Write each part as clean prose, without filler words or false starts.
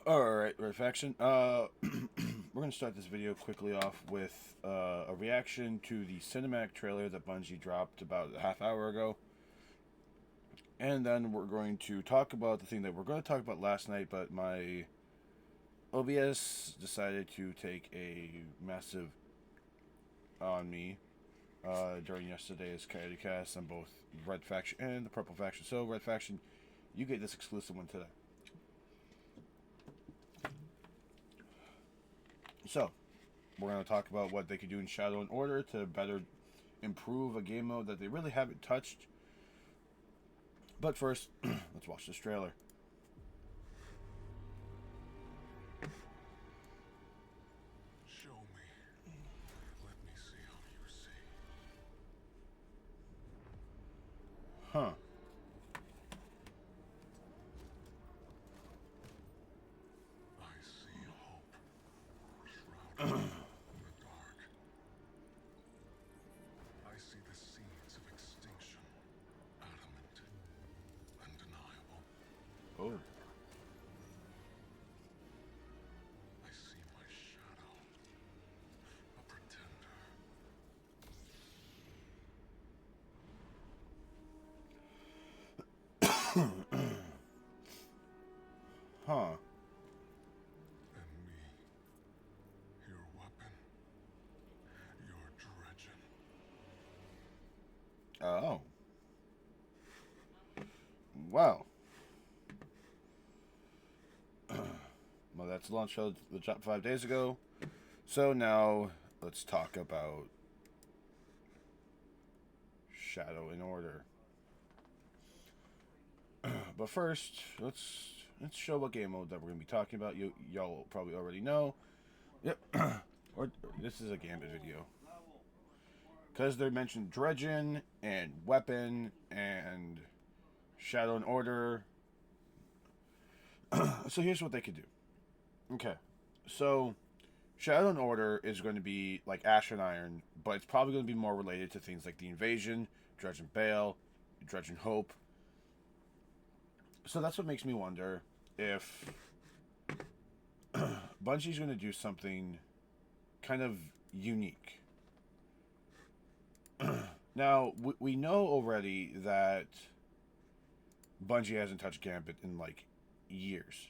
Alright, Red Faction. We're going to start this video quickly off with a reaction to the cinematic trailer that Bungie dropped about a half hour ago. And then we're going to talk about the thing that we're going to talk about last night, but my OBS decided to take a massive on me during yesterday's Coyote Cast on both Red Faction and the Purple Faction. So, Red Faction, you get this exclusive one today. So, we're going to talk about what they could do in Shadow and Order to better improve a game mode that they really haven't touched. But first, let's watch this trailer. Show me. Let me see how you see. Huh. I see hope, shrouded in the dark. I see the seeds of extinction, adamant, undeniable. Oh. I see my shadow, a pretender. Huh. And me, your weapon, your dredgen. Oh. Wow. Well, that's launched the drop 5 days ago. So now let's talk about Shadow in Order. But first, let's show what game mode that we're gonna be talking about. Y'all probably already know. Yep. Or this is a Gambit video. Because they mentioned Dredgen and Weapon and Shadow and Order. So here's what they could do. Okay. So Shadow and Order is going to be like Ash and Iron, but it's probably going to be more related to things like the Invasion, Dredgen Bale, Dredgen Hope. So that's what makes me wonder if Bungie's going to do something kind of unique. Now, we know already that Bungie hasn't touched Gambit in like years.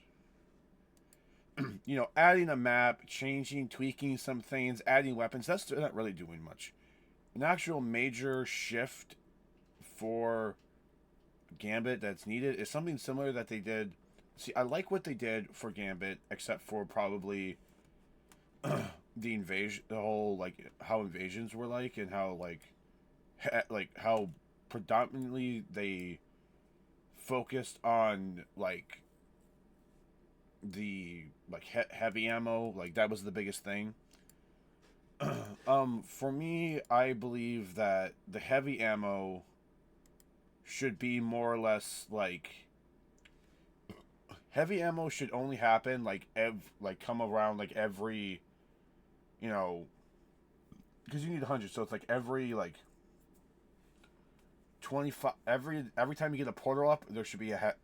You know, adding a map, changing, tweaking some things, adding weapons, that's not really doing much. An actual major shift for Gambit that's needed is something similar that they did. See, I like what they did for Gambit, except for probably the invasion, the whole like how invasions were like, and how like how predominantly they focused on like the like heavy ammo, like that was the biggest thing. For me, I believe that the heavy ammo should be more or less like heavy ammo should only happen like come around like every, you know, because you need 100, so it's like every like 25 every time you get a portal up, there should be a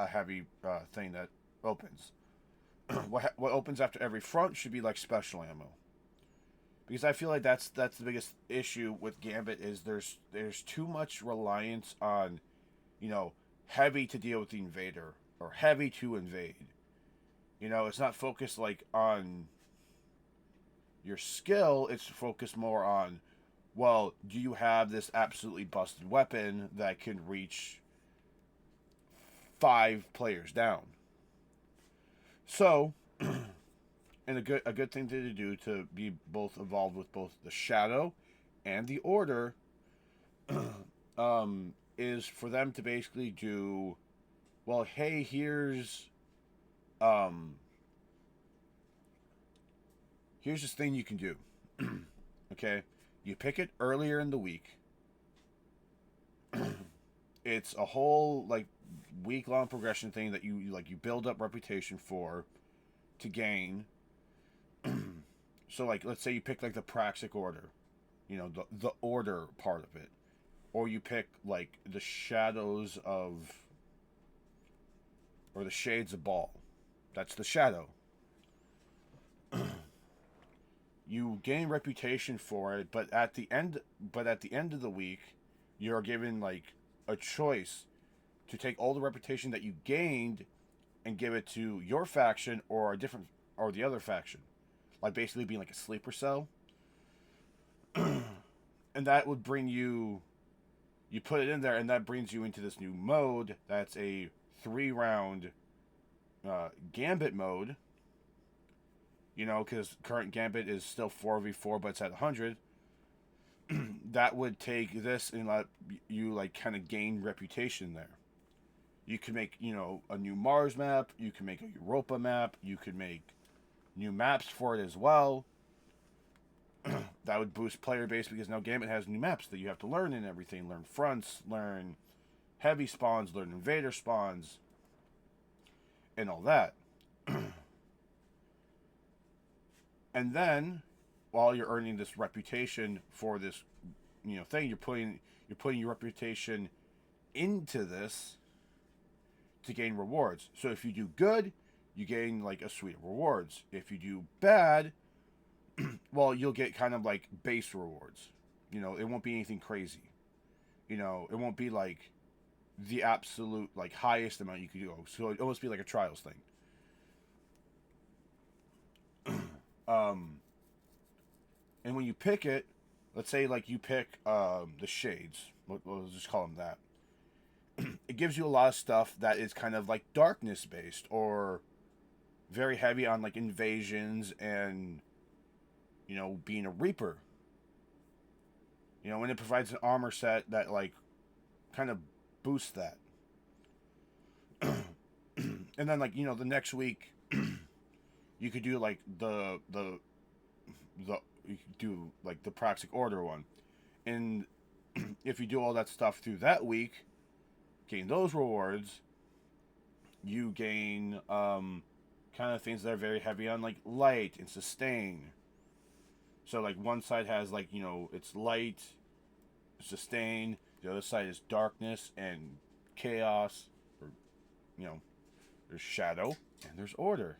heavy thing that opens. What opens after every front should be like special ammo, because I feel like that's the biggest issue with Gambit is there's too much reliance on, you know, heavy to deal with the invader or heavy to invade. You know, it's not focused like on your skill, it's focused more on, well, do you have this absolutely busted weapon that can reach 5 players down? So, and a good thing to do to be both involved with both the Shadow and the Order is for them to basically do, well, hey, um here's this thing you can do. Okay, you pick it earlier in the week. It's a whole like week-long progression thing that you build up reputation for to gain. So like let's say you pick like the Praxic Order, you know, the order part of it, or you pick like the Shadows of, or the Shades of Ball. That's the shadow. You gain reputation for it, but at the end of the week, you're given like a choice to take all the reputation that you gained and give it to your faction or a different or the other faction. Like basically being like a sleeper cell. And that would bring you put it in there and that brings you into this new mode that's a 3 round gambit mode. You know, because current gambit is still 4v4, but it's at 100. That would take this and let you like kind of gain reputation there. You can make, you know, a new Mars map, you can make a Europa map, you could make new maps for it as well. That would boost player base because now Gambit has new maps that you have to learn and everything. Learn fronts, learn heavy spawns, learn invader spawns, and all that. And then, while you're earning this reputation for this, you know, thing, you're putting your reputation into this to gain rewards. So if you do good, you gain like a suite of rewards. If you do bad, well, you'll get kind of like base rewards. You know, it won't be anything crazy. You know, it won't be like the absolute like highest amount you could go. So it'd almost be like a trials thing. And when you pick it, let's say like you pick the shades. We'll just call them that. It gives you a lot of stuff that is kind of like darkness based or very heavy on like invasions and, you know, being a reaper. You know, when it provides an armor set that like kind of boosts that. And then like, you know, the next week you could do like the you could do like the Proxic Order one. And if you do all that stuff through that week, gain those rewards, you gain kind of things that are very heavy on like light and sustain. So like one side has like, you know, it's light, sustain, the other side is darkness and chaos, or, you know, there's shadow and there's order.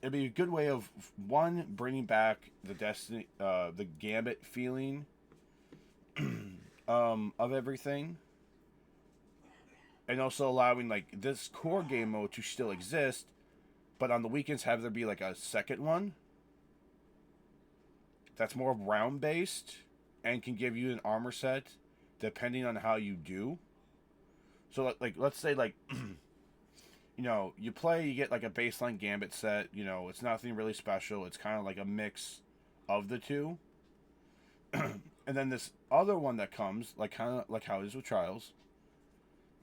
It'd be a good way of one, bringing back the Destiny, the Gambit feeling of everything, and also allowing like this core game mode to still exist, but on the weekends have there be like a second one that's more round based and can give you an armor set depending on how you do. So like let's say like you know, you play, you get like a baseline Gambit set, you know, it's nothing really special. It's kind of like a mix of the two. And then this other one that comes, like kind of like how it is with Trials,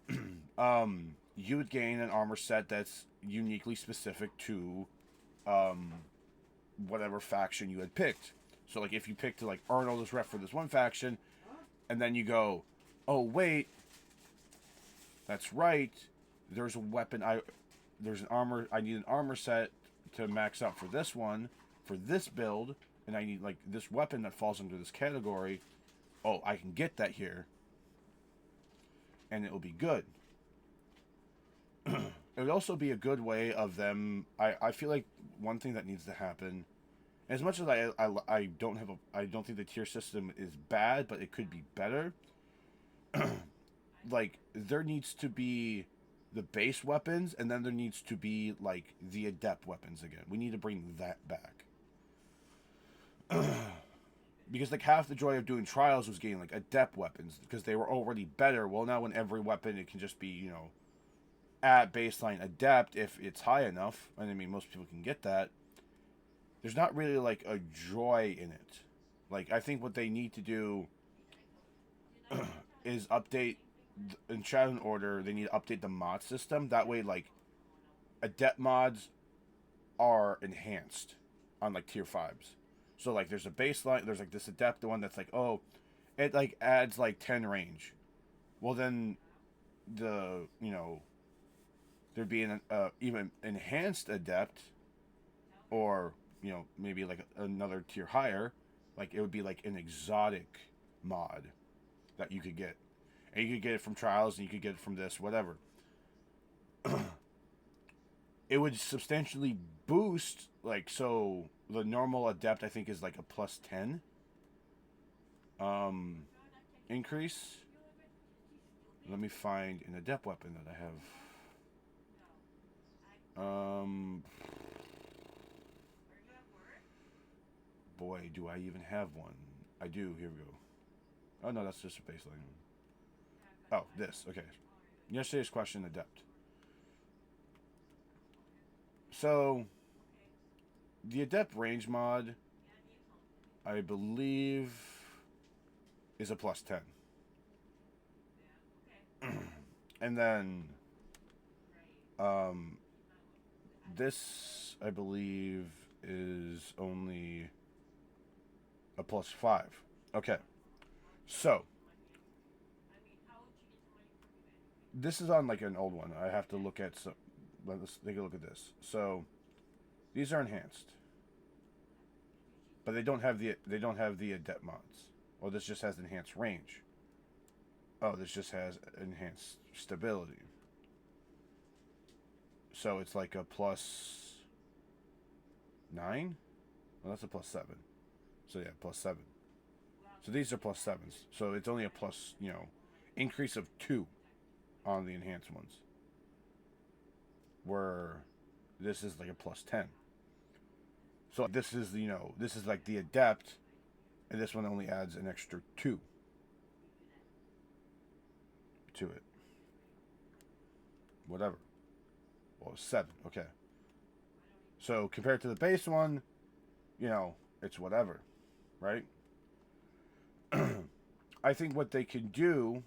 you would gain an armor set that's uniquely specific to whatever faction you had picked. So like if you picked like Arnold as rep for this one faction, and then you go, oh wait, that's right, there's a weapon there's an armor, I need an armor set to max out for this one, for this build, and I need like this weapon that falls under this category. Oh, I can get that here. And it will be good. It would also be a good way of them. I feel like one thing that needs to happen, as much as I don't think the tier system is bad, but it could be better. Like there needs to be the base weapons, and then there needs to be like the adept weapons again. We need to bring that back. Because like half the joy of doing Trials was getting like adept weapons because they were already better. Well, now in every weapon it can just be, you know, at baseline adept if it's high enough. And I mean most people can get that. There's not really like a joy in it. Like I think what they need to do is update in Shadow and Order. They need to update the mod system. That way like adept mods are enhanced on like tier 5s. So like there's a baseline, there's like this adept one that's like, oh, it like adds like 10 range. Well then the, you know, there'd be an even enhanced adept, or, you know, maybe like another tier higher, like it would be like an exotic mod that you could get. And you could get it from Trials and you could get it from this, whatever. it would substantially boost, like, so the normal adept I think is like a plus 10 um increase. Let me find an adept weapon that I have. Boy, do I even have one. I do. Here we go. Oh no, that's just a baseline. Oh, this. Okay. Yesterday's question, adept. So the adept range mod, I believe, is a plus 10. And then um this I believe is only a plus 5. Okay. So this is on like an old one. I have to look at some. Let's take a look at this. So these are enhanced, but they don't have the adept mods. Or this just has enhanced range. Oh, this just has enhanced stability. So it's like a plus 9. Well, that's a plus 7. So yeah, plus 7. So these are plus 7s. So it's only a plus, increase of 2 on the enhanced ones. Where this is like a plus 10. So this is, this is like the adept, and this one only adds an extra 2 to it. Whatever. Well, 7. Okay. So compared to the base one, it's whatever, right? I think what they can do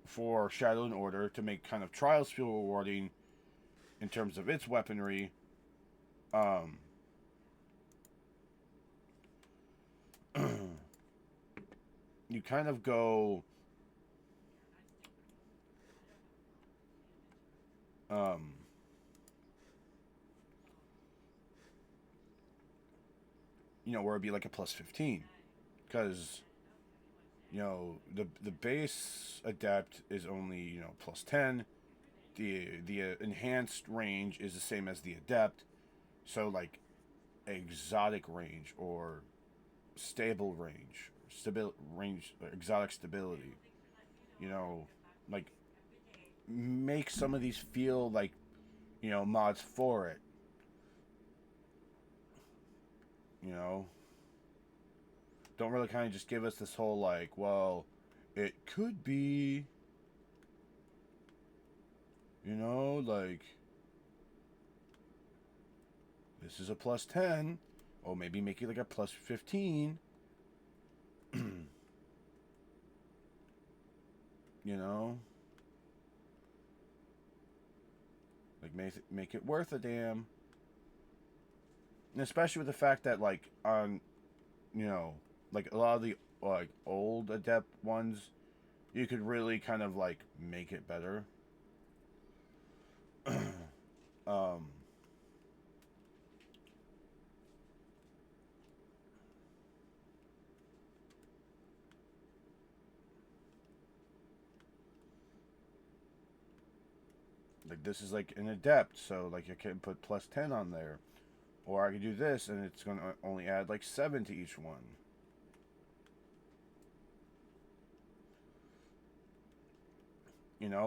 for Shadow and Order to make kind of Trials feel rewarding in terms of its weaponry, you kind of go where it'd be like a plus 15, because the base adept is only plus 10. The enhanced range is the same as the adept, so like exotic range or stable range, exotic stability, like make some of these feel like mods for it. you know don't really kind of just give us this whole like, well, it could be, like this is a plus 10, or maybe make it like a plus 15. you know like make it worth a damn. And especially with the fact that like on like a lot of the like old adept ones, you could really kind of like make it better. um like this is like an adept, so like I can put plus 10 on there, or I could do this and it's going to only add like 7 to each one.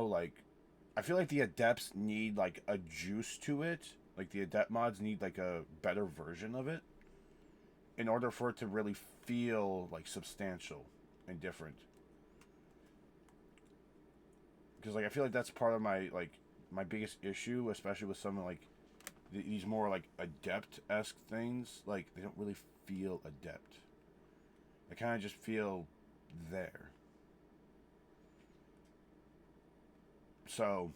Like I feel like the adepts need like a juice to it. Like the adept mods need like a better version of it in order for it to really feel like substantial and different. Because like I feel like that's part of my biggest issue, especially with some like these more like adept-esque things. Like they don't really feel adept. They kind of just feel there. So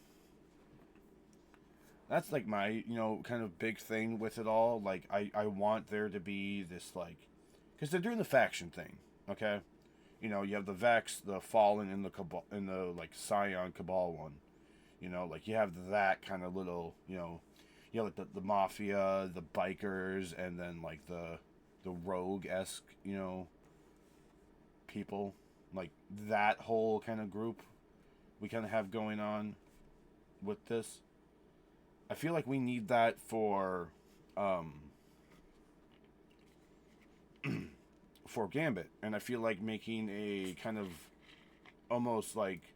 that's like my kind of big thing with it all. Like I want there to be this like, because they're doing the faction thing, okay. You have the Vex, the Fallen, and the Cabal, and the like Scion Cabal one. Like you have that kind of little, you have like the Mafia, the bikers, and then like the rogue-esque people. Like that whole kind of group we kind of have going on with this. I feel like we need that um, for Gambit, and I feel like making a kind of almost like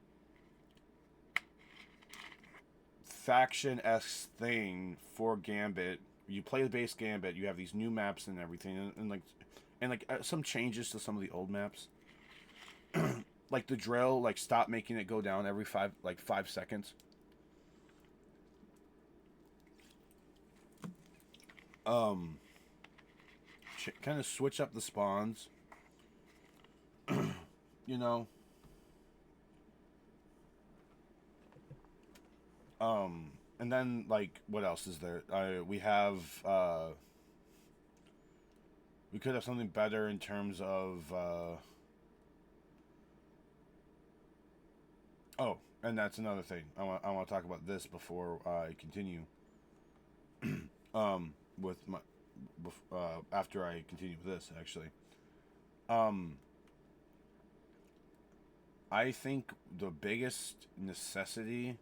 faction esque thing for Gambit. You play the base Gambit, you have these new maps and everything, and some changes to some of the old maps. Like the drill, like stop making it go down every 5 seconds. Um, kind of switch up the spawns. You know. And then like what else is there? We have we could have something better in terms of oh, and that's another thing. I want to talk about this before I continue. With my after I continue with this actually. Um, I think the biggest necessity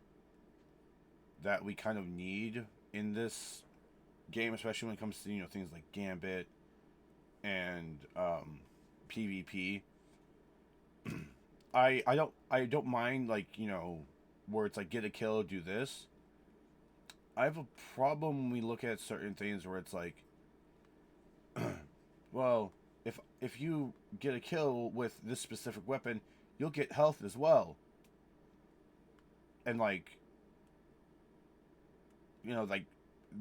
that we kind of need in this game, especially when it comes to things like Gambit and PvP. I don't mind like where it's like get a kill, do this. I have a problem when we look at certain things where it's like, well, if you get a kill with this specific weapon, you'll get health as well, and like like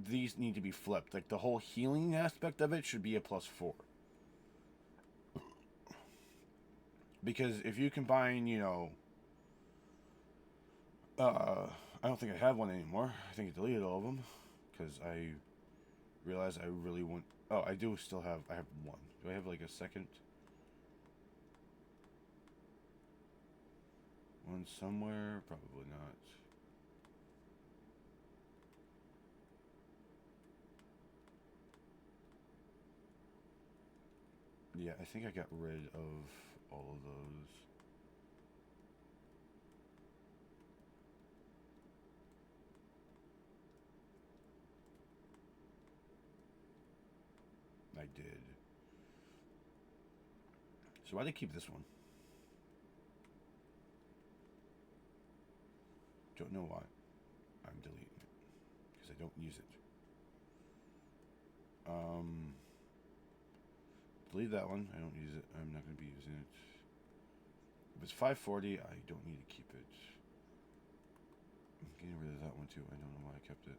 these need to be flipped. Like the whole healing aspect of it should be a +4. Because if you combine, I don't think I have one anymore. I think I deleted all of them because I realized I really want. Oh, I do still have. I have one. Do I have like a second one somewhere? Probably not. Yeah, I think I got rid of all of those. I did. So why did I keep this one? Don't know why. I'm deleting it because I don't use it. Delete that one. I don't use it. I'm not going to be using it. If it's 540, I don't need to keep it. I'm getting rid of that one too. I don't know why I kept it.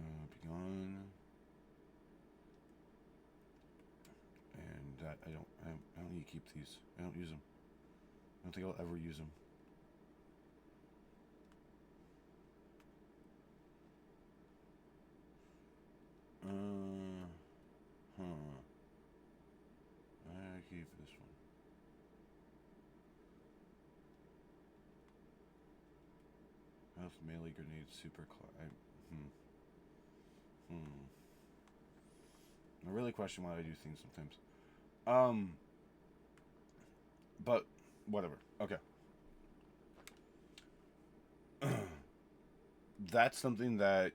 Be gone. And that I don't need to keep these. I don't use them. I don't think I'll ever use them. I keep this one. Health melee grenade super I really question why I do things sometimes. But whatever. Okay. That's something that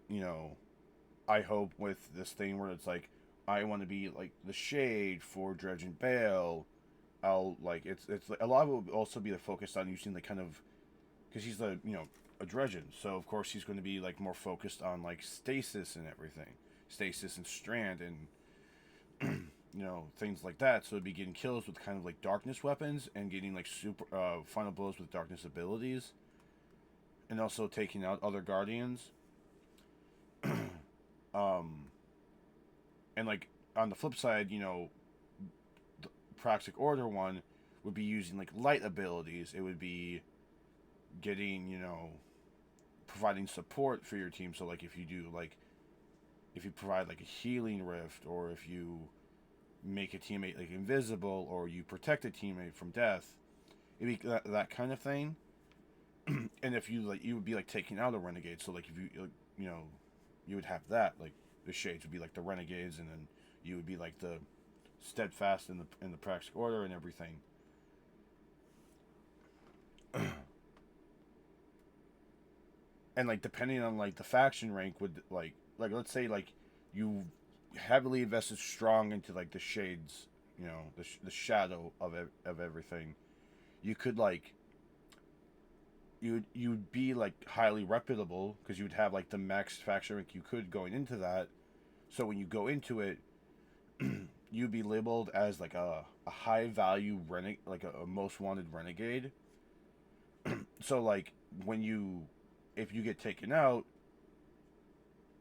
I hope with this thing where it's like I want to be like the shade for Dredge and Bale. I'll like it's like, a lot of it will also be the focus on using the kind of because he's the a Dredgen, so of course he's going to be like more focused on like stasis and everything, stasis and strand and things like that. So it'd be getting kills with kind of like darkness weapons and getting like super final blows with darkness abilities, and also taking out other guardians. um, and like on the flip side, the Praxic Order one would be using like light abilities. It would be getting providing support for your team. So like if you do like if you provide like a healing rift, or if you make a teammate like invisible, or you protect a teammate from death, it'd be that kind of thing. And if you like, you would be like taking out a renegade. So like if you would have that like the shades would be like the renegades, and then you would be like the steadfast in the Praxic Order and everything. and like depending on like the faction rank would like let's say like you heavily invested strong into like the shades, you know, the shadow of everything. You could like you'd be like highly reputable because you'd have like the max faction rank you could going into that. So when you go into it, you'd be labeled as like a high value like a most wanted renegade. So like when you if you get taken out,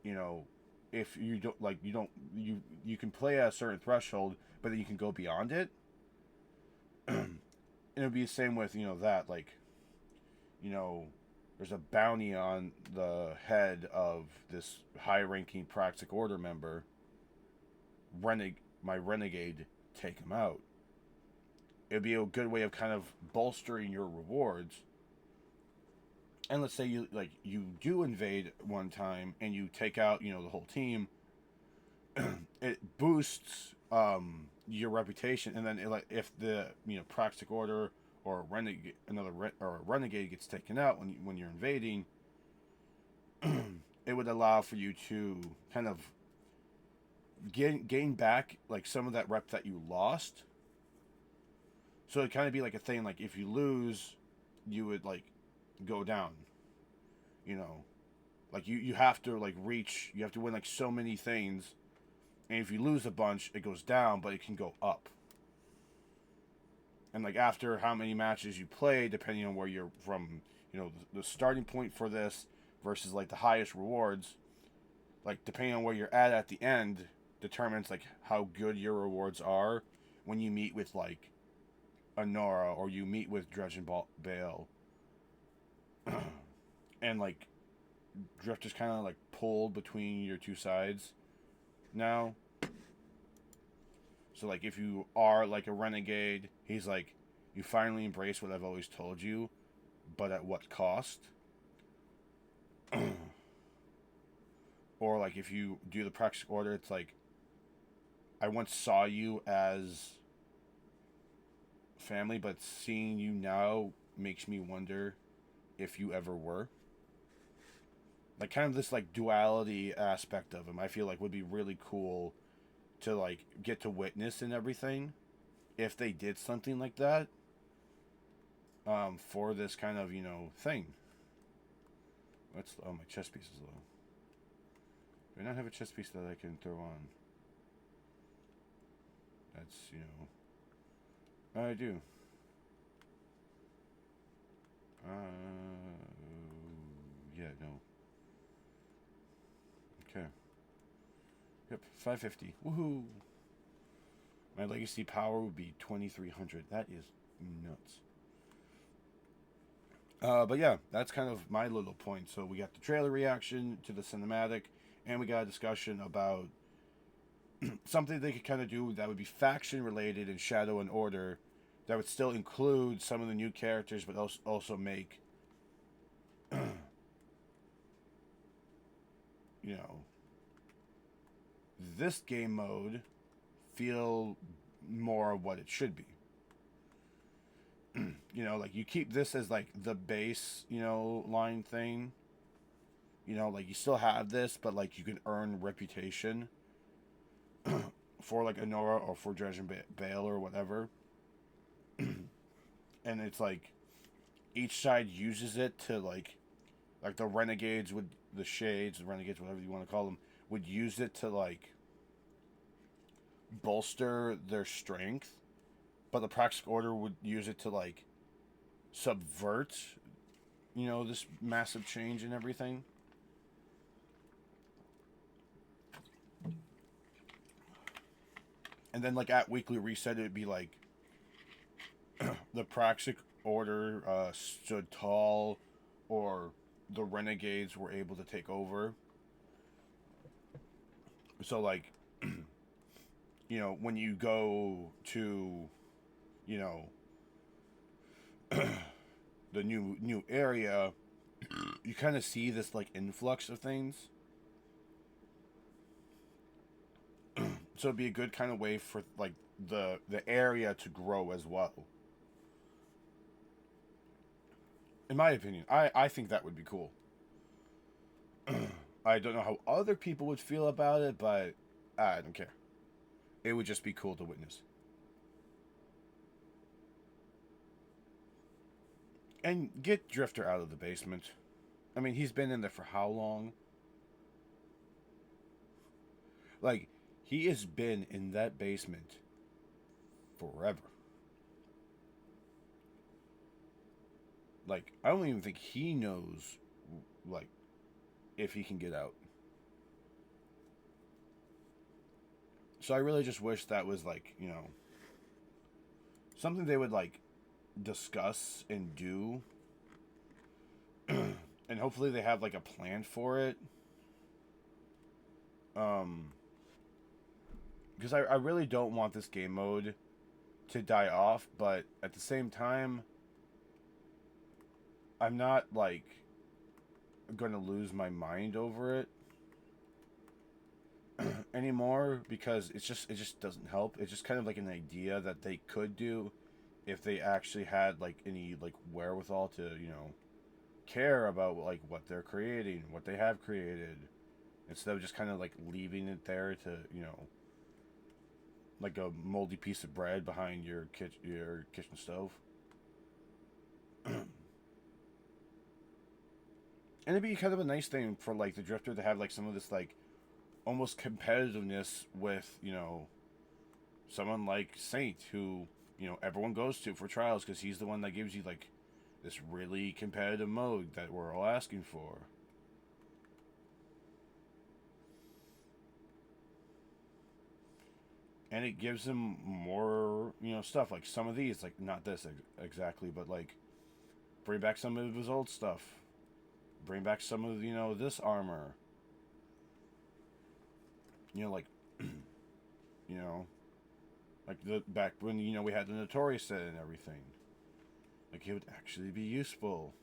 you know, if you don't like you can play at a certain threshold, but then you can go beyond it. And it would be the same with, you know, that like, you know, there's a bounty on the head of this high ranking Praxic Order member. My renegade, take him out. It'd be a good way of kind of bolstering your rewards. And let's say you do invade one time and you take out, you know, the whole team. It boosts your reputation, and then like if the, you know, Praxic Order or a renegade or a renegade gets taken out when you're invading, it would allow for you to kind of gain back like some of that rep that you lost. So it kind of be like a thing like if you lose, you would like go down. You know, like you have to like reach. You have to win like so many things, and if you lose a bunch, it goes down, but it can go up. And like after how many matches you play, depending on where you're from, you know, the starting point for this versus like the highest rewards, like depending on where you're at the end, determines like how good your rewards are when you meet with like Honora or you meet with Dredge and Bale. And like Drifter's kind of like pulled between your two sides now. So like if you are like a renegade, he's like, you finally embrace what I've always told you, but at what cost? Or like if you do the Praxic Order, it's like, I once saw you as family, but seeing you now makes me wonder if you ever were. Like kind of this like duality aspect of him, I feel like would be really cool to like get to witness and everything if they did something like that for this kind of, you know, thing. My chess piece is low. Do I not have a chess piece that I can throw on? That's, you know, I do. Yeah, no. Okay. Yep, 550. Woohoo! My legacy power would be 2300. That is nuts. But yeah, that's kind of my little point. So we got the trailer reaction to the cinematic, and we got a discussion about something they could kind of do that would be faction related in Shadow and Order, that would still include some of the new characters, but also make, you know, this game mode feel more of what it should be. You know, like you keep this as like the base, you know, line thing. You know, like you still have this, but like you can earn reputation for like Honora or for Dredge and Bale or whatever. And it's like each side uses it to like the renegades would, the shades, the renegades, whatever you want to call them, would use it to like bolster their strength, but the Praxic Order would use it to like subvert, you know, this massive change and everything. And then like at weekly reset, it'd be like the Praxic Order stood tall, or the renegades were able to take over. So like, you know, when you go to, you know, the new area, you kind of see this like influx of things. So it'd be a good kind of way for like the area to grow as well. In my opinion, I think that would be cool. I don't know how other people would feel about it, but I don't care. It would just be cool to witness. And get Drifter out of the basement. I mean, he's been in there for how long? Like, he has been in that basement forever. Like, I don't even think he knows, like, if he can get out. So I really just wish that was, like, something they would, like, discuss and do. And hopefully they have, like, a plan for it. Because I really don't want this game mode to die off, but at the same time, I'm not, like, going to lose my mind over it anymore, because it just doesn't help. It's just kind of like an idea that they could do if they actually had, like, any, like, wherewithal to, care about, like, what they're creating, what they have created, instead of just kind of, like, leaving it there to, like a moldy piece of bread behind your kitchen stove. And it'd be kind of a nice thing for, like, the Drifter to have, like, some of this, like, almost competitiveness with, someone like Saint, who, everyone goes to for trials, because he's the one that gives you, like, this really competitive mode that we're all asking for. And it gives him more, stuff. Like, some of these, like, not this exactly, but, like, bring back some of his old stuff. Bring back some of, this armor. Like, like the back when, we had the Notorious set and everything. Like, it would actually be useful.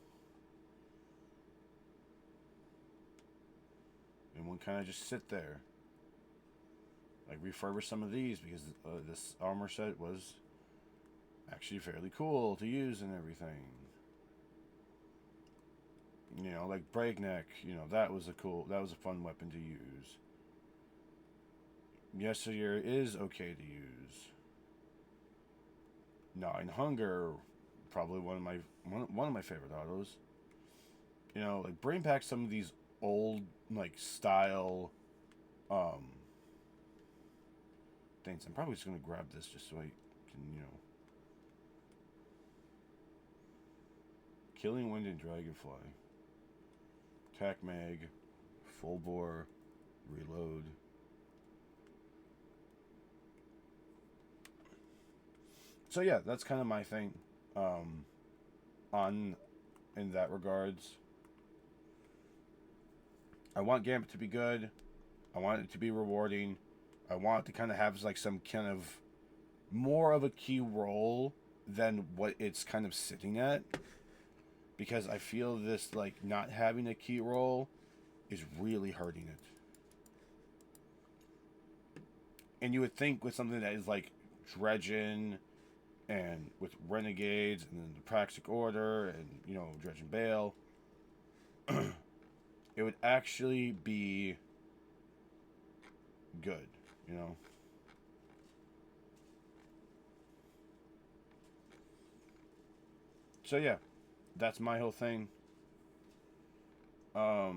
And one kind of just sit there. Like, refurbish some of these, because this armor set was actually fairly cool to use and everything. Like Breakneck, that was a fun weapon to use. Yesteryear is okay to use. Gnawing Hunger, probably one of my favorite autos. Like, bring back some of these old, like, style things. I'm probably just gonna grab this just so I can, Killing Wind and Dragonfly. Tac Mag, full bore, reload. So yeah, that's kind of my thing on in that regards. I want Gambit to be good. I want it to be rewarding. I want it to kind of have, like, some kind of more of a key role than what it's kind of sitting at. Because I feel this, like, not having a key role is really hurting it. And you would think with something that is like Dredgen, and with Renegades, and then the Praxic Order, and, Dredgen Bale, it would actually be good, So yeah, that's my whole thing. So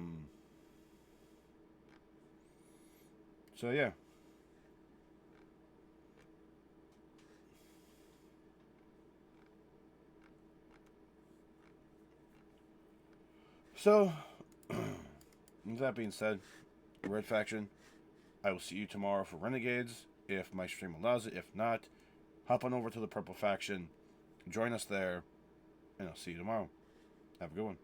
yeah. So, with that being said, Red Faction, I will see you tomorrow for Renegades, if my stream allows it. If not, hop on over to the Purple Faction, join us there, and I'll see you tomorrow. Have a good one.